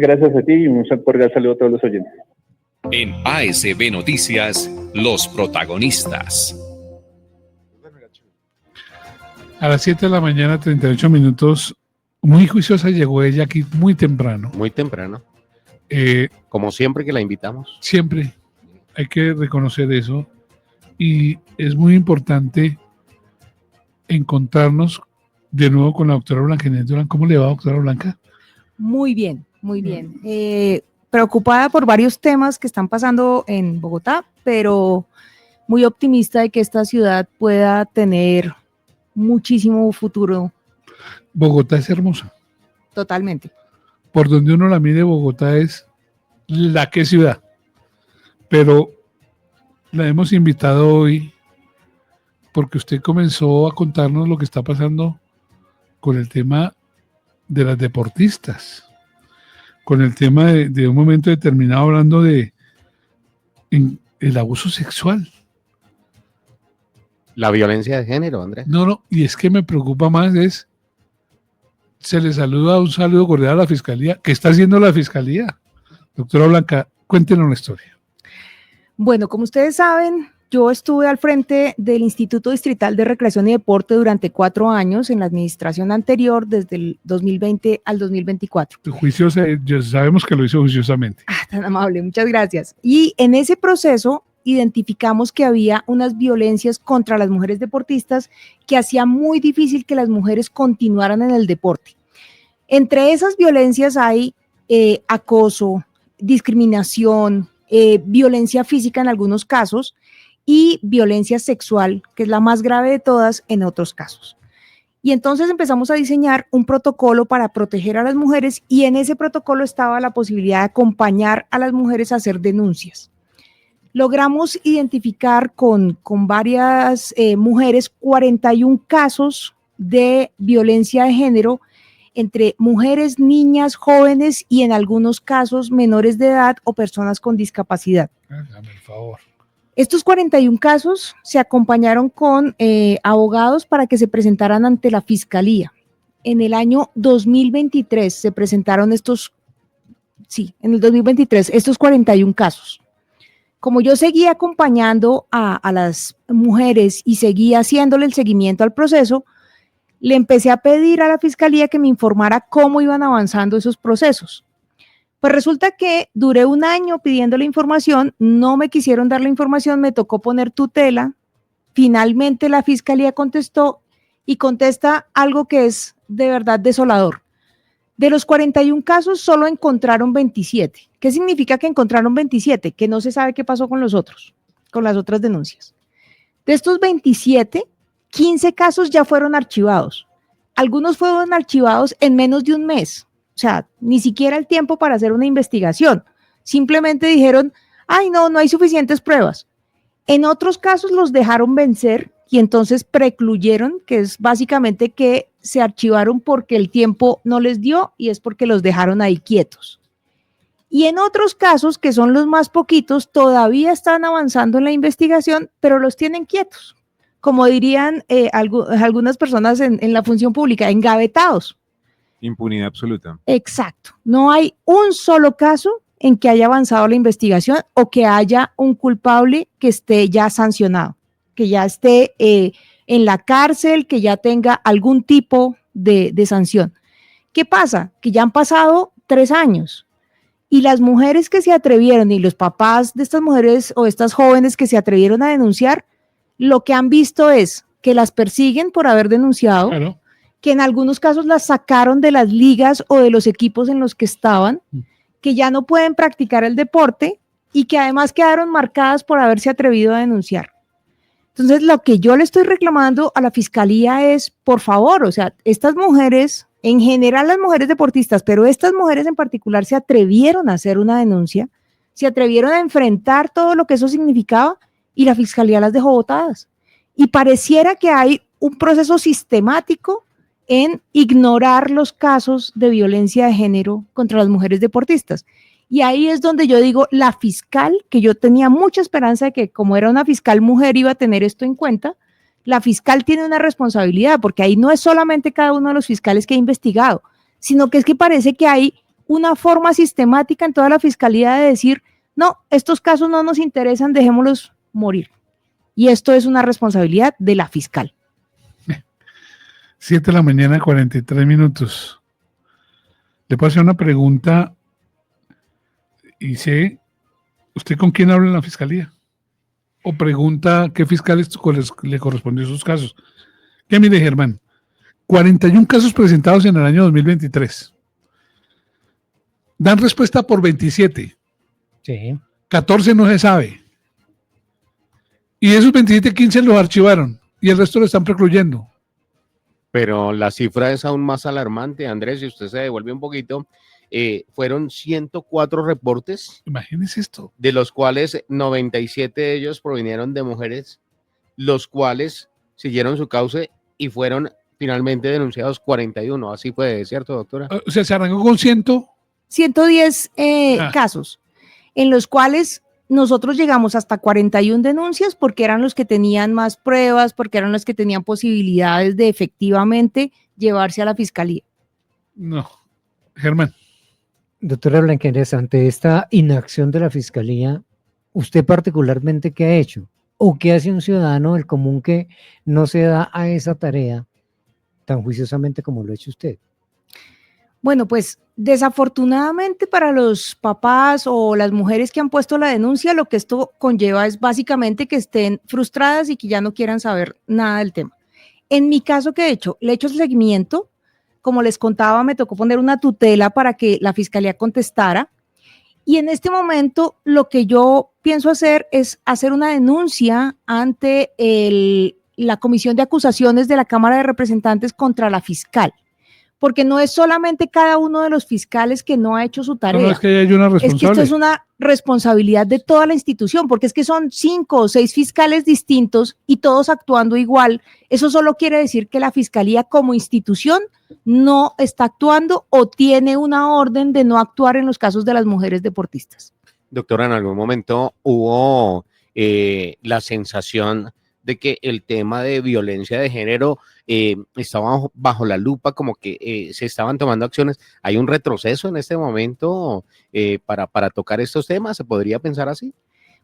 Gracias a ti y un cordial saludo a todos los oyentes. En ASB Noticias, los protagonistas. A las 7 de la mañana, 38 minutos, muy juiciosa llegó ella aquí muy temprano. Muy temprano. Como siempre que la invitamos. Siempre hay que reconocer eso. Y es muy importante encontrarnos de nuevo con la doctora Blanca Inés Durán. ¿Cómo le va, doctora Blanca? Muy bien, muy bien. Preocupada por varios temas que están pasando en Bogotá, pero muy optimista de que esta ciudad pueda tener muchísimo futuro. Bogotá es hermosa. Totalmente. Por donde uno la mire, Bogotá es la que ciudad. Pero la hemos invitado hoy porque usted comenzó a contarnos lo que está pasando con el tema de las deportistas, con el tema de un momento determinado hablando de el abuso sexual. La violencia de género, Andrés. No, y es que me preocupa más se le saluda un saludo cordial a la Fiscalía. ¿Qué está haciendo la Fiscalía? Doctora Blanca, cuéntenos la historia. Bueno, como ustedes saben, yo estuve al frente del Instituto Distrital de Recreación y Deporte durante 4 años en la administración anterior, desde el 2020 al 2024. Sabemos que lo hizo juiciosamente. Tan amable, muchas gracias. Y en ese proceso identificamos que había unas violencias contra las mujeres deportistas que hacía muy difícil que las mujeres continuaran en el deporte. Entre esas violencias hay acoso, discriminación, violencia física en algunos casos y violencia sexual, que es la más grave de todas en otros casos. Y entonces empezamos a diseñar un protocolo para proteger a las mujeres y en ese protocolo estaba la posibilidad de acompañar a las mujeres a hacer denuncias. Logramos identificar con varias mujeres 41 casos de violencia de género entre mujeres, niñas, jóvenes y en algunos casos menores de edad o personas con discapacidad. Hágame el favor. Estos 41 casos se acompañaron con abogados para que se presentaran ante la Fiscalía. En el año 2023 se presentaron estos 41 casos. Como yo seguía acompañando a las mujeres y seguía haciéndole el seguimiento al proceso, le empecé a pedir a la Fiscalía que me informara cómo iban avanzando esos procesos. Pues resulta que duré 1 año pidiendo la información, no me quisieron dar la información, me tocó poner tutela. Finalmente la Fiscalía contestó y contesta algo que es de verdad desolador. De los 41 casos solo encontraron 27. ¿Qué significa que encontraron 27? Que no se sabe qué pasó con los otros, con las otras denuncias. De estos 27, 15 casos ya fueron archivados. Algunos fueron archivados en menos de 1 mes. O sea, ni siquiera el tiempo para hacer una investigación. Simplemente dijeron, no hay suficientes pruebas. En otros casos los dejaron vencer y entonces precluyeron, que es básicamente que se archivaron porque el tiempo no les dio y es porque los dejaron ahí quietos. Y en otros casos, que son los más poquitos, todavía están avanzando en la investigación, pero los tienen quietos. Como dirían algunas personas en la función pública, engavetados. Impunidad absoluta. Exacto. No hay un solo caso en que haya avanzado la investigación o que haya un culpable que esté ya sancionado, que ya esté en la cárcel, que ya tenga algún tipo de sanción. ¿Qué pasa? Que ya han pasado 3 años y las mujeres que se atrevieron y los papás de estas mujeres o estas jóvenes que se atrevieron a denunciar, lo que han visto es que las persiguen por haber denunciado, Claro. que en algunos casos las sacaron de las ligas o de los equipos en los que estaban, que ya no pueden practicar el deporte y que además quedaron marcadas por haberse atrevido a denunciar. Entonces, lo que yo le estoy reclamando a la Fiscalía es, por favor, o sea, estas mujeres, en general las mujeres deportistas, pero estas mujeres en particular se atrevieron a hacer una denuncia, se atrevieron a enfrentar todo lo que eso significaba y la Fiscalía las dejó botadas. Y pareciera que hay un proceso sistemático en ignorar los casos de violencia de género contra las mujeres deportistas. Y ahí es donde yo digo, la fiscal, que yo tenía mucha esperanza de que como era una fiscal mujer iba a tener esto en cuenta, la fiscal tiene una responsabilidad, porque ahí no es solamente cada uno de los fiscales que ha investigado, sino que es que parece que hay una forma sistemática en toda la fiscalía de decir, no, estos casos no nos interesan, dejémoslos morir. Y esto es una responsabilidad de la fiscal. 7 de la mañana, 43 minutos. Le puedo hacer una pregunta y sé, ¿usted con quién habla en la fiscalía? O pregunta qué fiscales le correspondió esos casos. Que mire, Germán, 41 casos presentados en el año 2023. Dan respuesta por 27. Sí. 14 no se sabe. Y de esos 27, 15 los archivaron y el resto lo están precluyendo. Pero la cifra es aún más alarmante, Andrés, si usted se devuelve un poquito, fueron 104 reportes, Imagínese esto. de los cuales 97 de ellos provinieron de mujeres, los cuales siguieron su cauce y fueron finalmente denunciados 41. Así fue, ¿cierto, doctora? O sea, se arrancó con 110 Ah. casos, en los cuales nosotros llegamos hasta 41 denuncias porque eran los que tenían más pruebas, porque eran los que tenían posibilidades de efectivamente llevarse a la fiscalía. No. Germán. Doctora Blanqueres, ante esta inacción de la Fiscalía, ¿usted particularmente qué ha hecho? ¿O qué hace un ciudadano del común que no se da a esa tarea tan juiciosamente como lo ha hecho usted? Bueno, pues desafortunadamente para los papás o las mujeres que han puesto la denuncia, lo que esto conlleva es básicamente que estén frustradas y que ya no quieran saber nada del tema. En mi caso, ¿qué he hecho? Le he hecho el seguimiento. Como les contaba, me tocó poner una tutela para que la fiscalía contestara. Y en este momento lo que yo pienso hacer es hacer una denuncia ante la Comisión de Acusaciones de la Cámara de Representantes contra la fiscal. Porque no es solamente cada uno de los fiscales que no ha hecho su tarea. No, es que hay una Es que responsable. esto es una responsabilidad de toda la institución, porque es que son 5 o 6 fiscales distintos y todos actuando igual. Eso solo quiere decir que la fiscalía como institución no está actuando o tiene una orden de no actuar en los casos de las mujeres deportistas. Doctora, en algún momento hubo la sensación de que el tema de violencia de género estaba bajo la lupa, como que se estaban tomando acciones. ¿Hay un retroceso en este momento para tocar estos temas? ¿Se podría pensar así?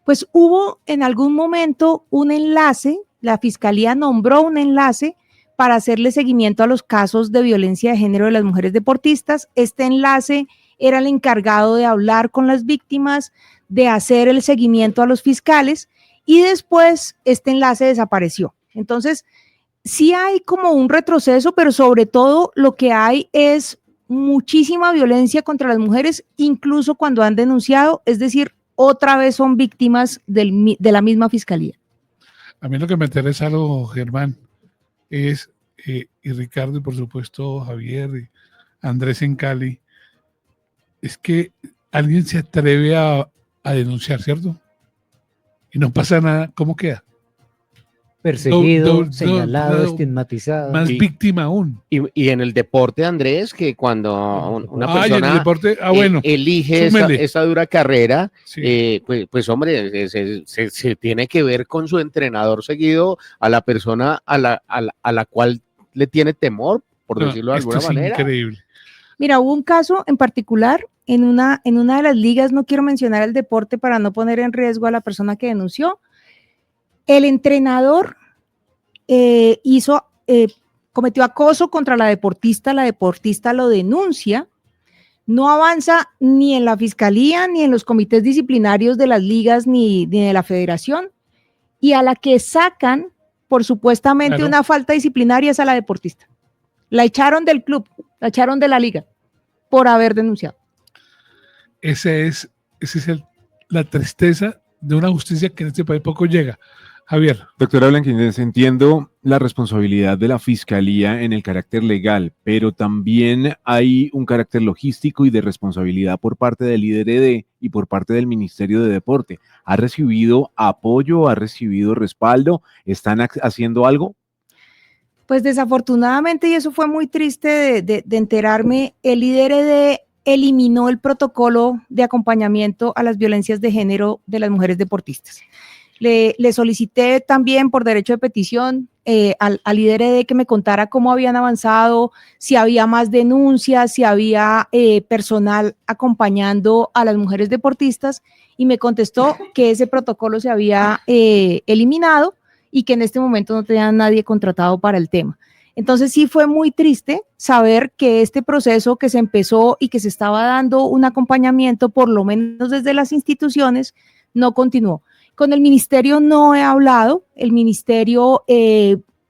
Pues hubo en algún momento un enlace, la fiscalía nombró un enlace para hacerle seguimiento a los casos de violencia de género de las mujeres deportistas. Este enlace era el encargado de hablar con las víctimas, de hacer el seguimiento a los fiscales, y después este enlace desapareció. Entonces, sí hay como un retroceso, pero sobre todo lo que hay es muchísima violencia contra las mujeres, incluso cuando han denunciado, es decir, otra vez son víctimas de la misma fiscalía. A mí lo que me interesa, Germán, es, y Ricardo, y por supuesto Javier, y Andrés en Cali, es que alguien se atreve a denunciar, ¿cierto? Y no pasa nada, ¿cómo queda? Perseguido, señalado, estigmatizado. Más víctima aún. Y en el deporte, Andrés, que cuando una y en el persona deporte, bueno, elige esta dura carrera, sí. pues hombre, se tiene que ver con su entrenador seguido, a la persona a la cual le tiene temor, por decirlo de alguna manera. Increíble. Mira, hubo un caso en particular en una de las ligas, no quiero mencionar el deporte para no poner en riesgo a la persona que denunció. El entrenador cometió acoso contra la deportista lo denuncia, no avanza ni en la fiscalía, ni en los comités disciplinarios de las ligas, ni de la federación, y a la que sacan por supuestamente una falta disciplinaria es a la deportista. La echaron del club, la echaron de la liga por haber denunciado. Esa es la tristeza de una justicia que en este país poco llega. Javier. Doctora Blanquines, entiendo la responsabilidad de la Fiscalía en el carácter legal, pero también hay un carácter logístico y de responsabilidad por parte del IDRD y por parte del Ministerio de Deporte. ¿Ha recibido apoyo? ¿Ha recibido respaldo? ¿Están haciendo algo? Pues desafortunadamente, y eso fue muy triste de enterarme, el IDRD eliminó el protocolo de acompañamiento a las violencias de género de las mujeres deportistas. Le solicité también por derecho de petición al IDRD que me contara cómo habían avanzado, si había más denuncias, si había personal acompañando a las mujeres deportistas, y me contestó que ese protocolo se había eliminado y que en este momento no tenían nadie contratado para el tema. Entonces sí fue muy triste saber que este proceso que se empezó y que se estaba dando un acompañamiento, por lo menos desde las instituciones, no continuó. Con el ministerio no he hablado, el ministerio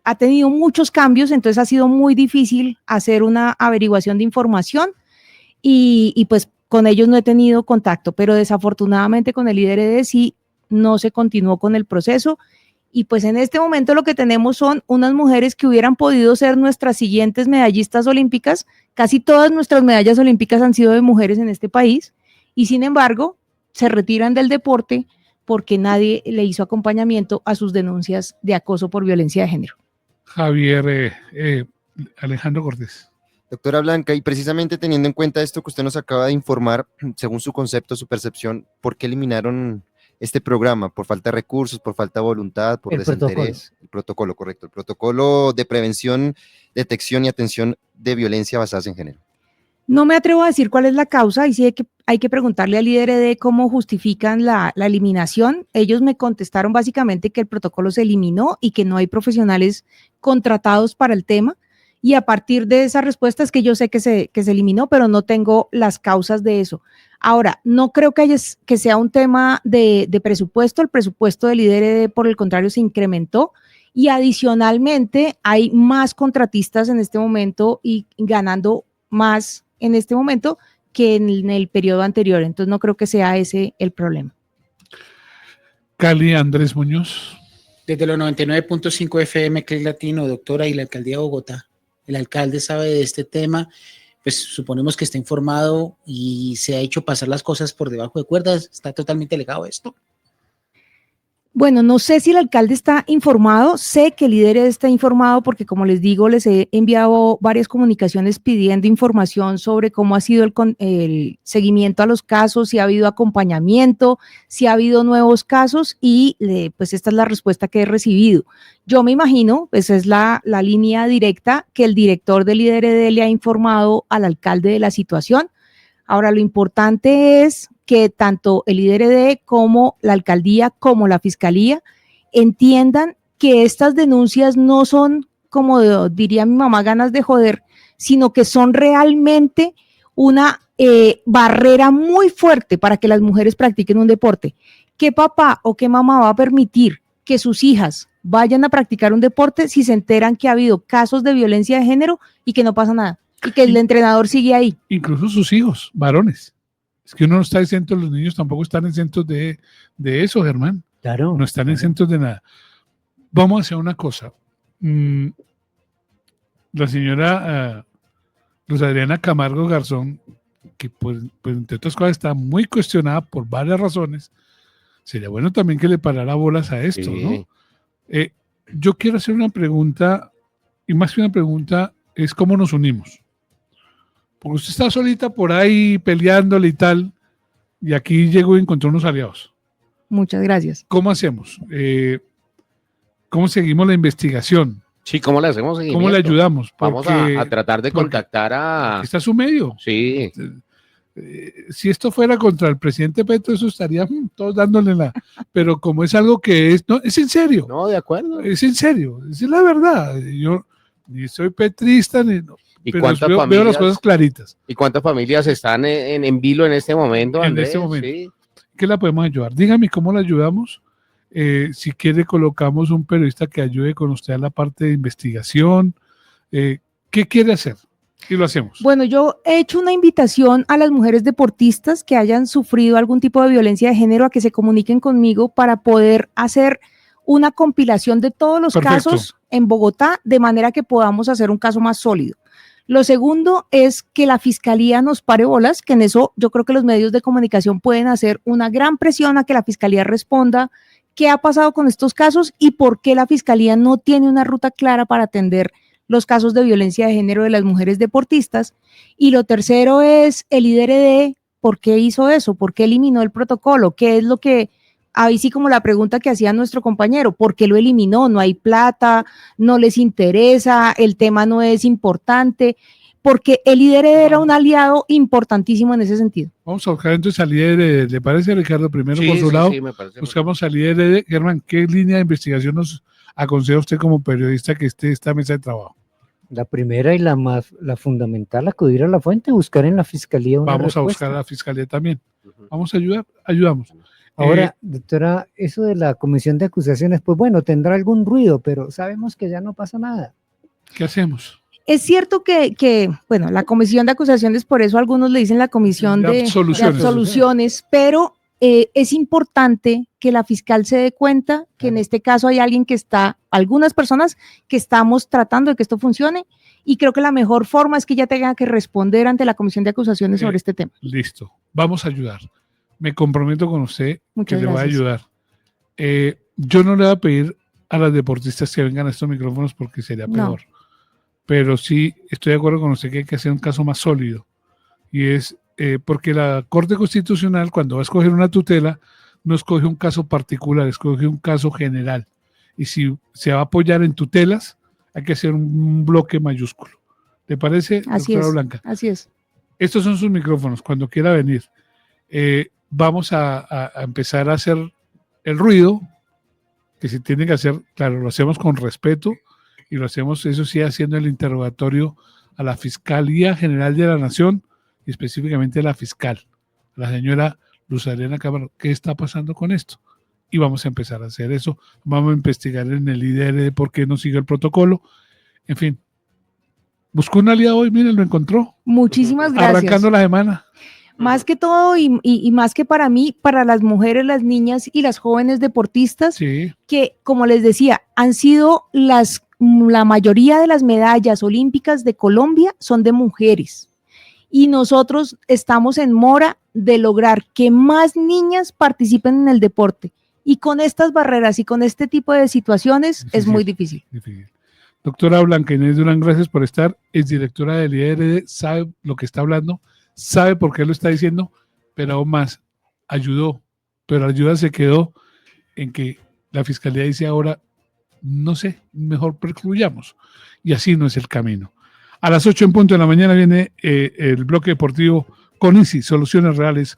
ha tenido muchos cambios, entonces ha sido muy difícil hacer una averiguación de información y pues con ellos no he tenido contacto, pero desafortunadamente con el IDRD sí no se continuó con el proceso. Y pues en este momento lo que tenemos son unas mujeres que hubieran podido ser nuestras siguientes medallistas olímpicas. Casi todas nuestras medallas olímpicas han sido de mujeres en este país y sin embargo se retiran del deporte porque nadie le hizo acompañamiento a sus denuncias de acoso por violencia de género. Javier, Alejandro Cortés. Doctora Blanca, y precisamente teniendo en cuenta esto que usted nos acaba de informar, según su concepto, su percepción, ¿por qué eliminaron este programa? ¿Por falta de recursos, por falta de voluntad, por desinterés? El protocolo, correcto. El protocolo de prevención, detección y atención de violencia basadas en género. No me atrevo a decir cuál es la causa y sí hay que preguntarle al IDRD cómo justifican la eliminación. Ellos me contestaron básicamente que el protocolo se eliminó y que no hay profesionales contratados para el tema. Y a partir de esa respuesta es que yo sé que se eliminó, pero no tengo las causas de eso. Ahora, no creo que sea un tema de presupuesto. El presupuesto del IDRD, por el contrario, se incrementó. Y adicionalmente hay más contratistas en este momento y ganando más en este momento que en el periodo anterior. Entonces no creo que sea ese el problema. Cali, Andrés Muñoz. Desde los 99.5 FM Click Latino, doctora, y la alcaldía de Bogotá. El alcalde sabe de este tema, pues suponemos que está informado y se ha hecho pasar las cosas por debajo de cuerdas. ¿Está totalmente legado esto? Bueno, no sé si el alcalde está informado, sé que el líder está informado porque, como les digo, les he enviado varias comunicaciones pidiendo información sobre cómo ha sido el seguimiento a los casos, si ha habido acompañamiento, si ha habido nuevos casos y pues esta es la respuesta que he recibido. Yo me imagino, pues es la línea directa que el director del IDRD le ha informado al alcalde de la situación. Ahora, lo importante es que tanto el IDRD como la alcaldía, como la fiscalía, entiendan que estas denuncias no son, como diría mi mamá, ganas de joder, sino que son realmente una barrera muy fuerte para que las mujeres practiquen un deporte. ¿Qué papá o qué mamá va a permitir que sus hijas vayan a practicar un deporte si se enteran que ha habido casos de violencia de género y que no pasa nada? Y que el entrenador sigue ahí. Incluso sus hijos, varones. Es que uno no está exento, los niños tampoco están exentos de eso, Germán. Claro. No están exentos de nada. Vamos a hacer una cosa. La señora Rosa Adriana Camargo Garzón, que pues entre otras cosas está muy cuestionada por varias razones, sería bueno también que le parara bolas a esto, sí, ¿no? Yo quiero hacer una pregunta, y más que una pregunta, es cómo nos unimos. Porque usted está solita por ahí peleándole y tal, y aquí llegó y encontró unos aliados. Muchas gracias. ¿Cómo hacemos? ¿Cómo seguimos la investigación? Sí, ¿cómo le hacemos seguimiento? ¿Cómo le ayudamos? Vamos a tratar de contactar a... Está su medio. Sí. Si esto fuera contra el presidente Petro, eso estaría todos dándole la... Pero como es algo que es... No, es en serio. No, de acuerdo. Es en serio. Esa es la verdad. Yo ni soy petrista, ni... No, ¿Y pero cuántas veo las cosas claritas. ¿Y cuántas familias están en vilo en este momento, Andrés? En este momento. Sí. ¿Qué la podemos ayudar? Dígame cómo la ayudamos. Si quiere, colocamos un periodista que ayude con usted a la parte de investigación. ¿Qué quiere hacer? Y lo hacemos. Bueno, yo he hecho una invitación a las mujeres deportistas que hayan sufrido algún tipo de violencia de género a que se comuniquen conmigo para poder hacer una compilación de todos los casos en Bogotá, de manera que podamos hacer un caso más sólido. Lo segundo es que la fiscalía nos pare bolas, que en eso yo creo que los medios de comunicación pueden hacer una gran presión a que la fiscalía responda qué ha pasado con estos casos y por qué la fiscalía no tiene una ruta clara para atender los casos de violencia de género de las mujeres deportistas. Y lo tercero es el IDRD, ¿por qué hizo eso? ¿Por qué eliminó el protocolo? ¿Qué es lo que ahí sí como la pregunta que hacía nuestro compañero, ¿por qué lo eliminó? No hay plata, no les interesa, el tema no es importante, porque el IDRD era un aliado importantísimo en ese sentido. Vamos a buscar entonces al IDRD. ¿Le parece, Ricardo? Primero por su lado, me parece buscamos al IDRD. Germán, ¿qué línea de investigación nos aconseja usted como periodista que esté esta mesa de trabajo? La primera y la fundamental, acudir a la fuente, buscar en la fiscalía una Vamos a respuesta. buscar a la fiscalía también. Vamos a ayudar, ayudamos. Ahora, doctora, eso de la comisión de acusaciones, pues bueno, tendrá algún ruido, pero sabemos que ya no pasa nada. ¿Qué hacemos? Es cierto que, bueno, la comisión de acusaciones, por eso algunos le dicen la comisión De de absoluciones, pero es importante que la fiscal se dé cuenta que en este caso hay alguien que está, algunas personas que estamos tratando de que esto funcione, y creo que la mejor forma es que ella tenga que responder ante la comisión de acusaciones sobre este tema. Listo, vamos a ayudar. Me comprometo con usted Muchas que le voy a gracias. ayudar. Yo no le voy a pedir a las deportistas que vengan a estos micrófonos porque sería No. peor. Pero sí estoy de acuerdo con usted que hay que hacer un caso más sólido. Y es porque la Corte Constitucional, cuando va a escoger una tutela, no escoge un caso particular, escoge un caso general. Y si se va a apoyar en tutelas, hay que hacer un bloque mayúsculo. ¿Le parece, Así doctora es, Blanca? así es. Estos son sus micrófonos, cuando quiera venir. Vamos a empezar a hacer el ruido que se tiene que hacer. Claro, lo hacemos con respeto y lo hacemos, eso sí, haciendo el interrogatorio a la Fiscalía General de la Nación y específicamente a la fiscal, a la señora Luz Adriana Cámara. ¿Qué está pasando con esto? Y vamos a empezar a hacer eso. Vamos a investigar en el IDR por qué no sigue el protocolo. En fin, buscó un aliado hoy, miren, lo encontró. Muchísimas gracias. Arrancando la semana. Más que todo y más que para mí, para las mujeres, las niñas y las jóvenes deportistas, Sí. que, como les decía, han sido la mayoría de las medallas olímpicas de Colombia son de mujeres. Y nosotros estamos en mora de lograr que más niñas participen en el deporte. Y con estas barreras y con este tipo de situaciones es muy difícil. Difícil. Doctora Blanca Inés Durán, gracias por estar. Es directora del IRD, sabe lo que está hablando, sabe por qué lo está diciendo, pero aún más, ayudó. Pero la ayuda se quedó en que la fiscalía dice ahora, no sé, mejor precluyamos. Y así no es el camino. A las 8 en punto de la mañana viene el bloque deportivo con INSI, soluciones reales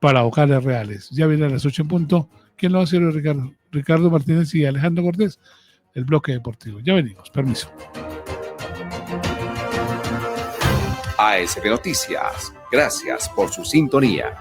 para hogares reales. Ya viene a las 8 en punto. ¿Quién lo va a hacer, Ricardo? Ricardo Martínez y Alejandro Cortés, el bloque deportivo. Ya venimos, permiso. ASB Noticias, gracias por su sintonía.